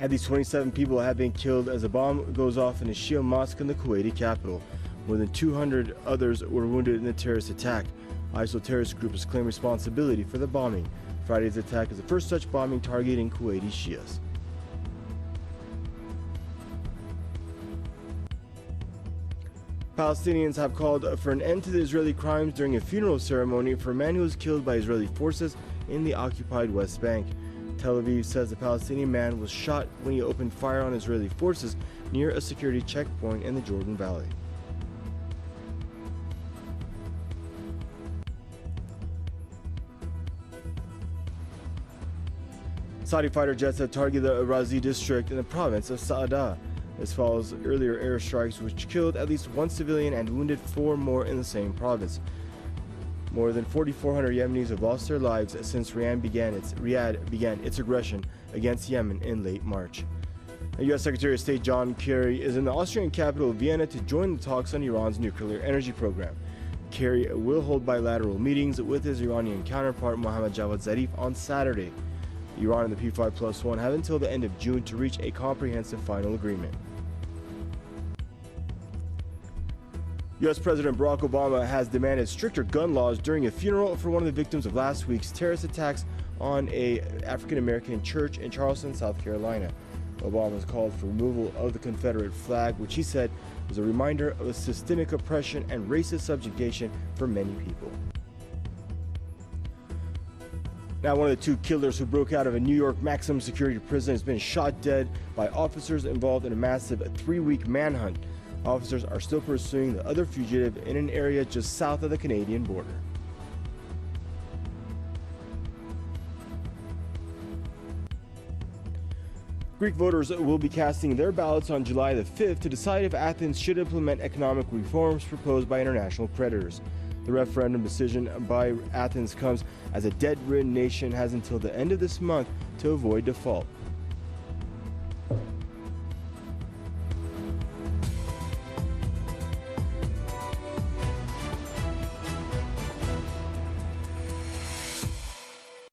At least 27 people have been killed as a bomb goes off in a Shia mosque in the Kuwaiti capital. More than 200 others were wounded in the terrorist attack. ISIL terrorist group has claimed responsibility for the bombing. Friday's attack is the first such bombing targeting Kuwaiti Shias. Palestinians have called for an end to the Israeli crimes during a funeral ceremony for a man who was killed by Israeli forces in the occupied West Bank. Tel Aviv says the Palestinian man was shot when he opened fire on Israeli forces near a security checkpoint in the Jordan Valley. Saudi fighter jets have targeted the Razi district in the province of Sa'ada. This follows earlier airstrikes which killed at least one civilian and wounded 4 more in the same province. More than 4,400 Yemenis have lost their lives since Riyadh began its aggression against Yemen in late March. U.S. Secretary of State John Kerry is in the Austrian capital Vienna to join the talks on Iran's nuclear energy program. Kerry will hold bilateral meetings with his Iranian counterpart Mohammad Javad Zarif on Saturday. Iran and the P5+1 have until the end of June to reach a comprehensive final agreement. U.S. President Barack Obama has demanded stricter gun laws during a funeral for one of the victims of last week's terrorist attacks on an African-American church in Charleston, South Carolina. Obama has called for removal of the Confederate flag, which he said was a reminder of a systemic oppression and racist subjugation for many people. Now, one of the 2 killers who broke out of a New York maximum security prison has been shot dead by officers involved in a massive 3-week manhunt. Officers are still pursuing the other fugitive in an area just south of the Canadian border. Greek voters will be casting their ballots on July the 5th to decide if Athens should implement economic reforms proposed by international creditors. The referendum decision by Athens comes as a debt-ridden nation has until the end of this month to avoid default.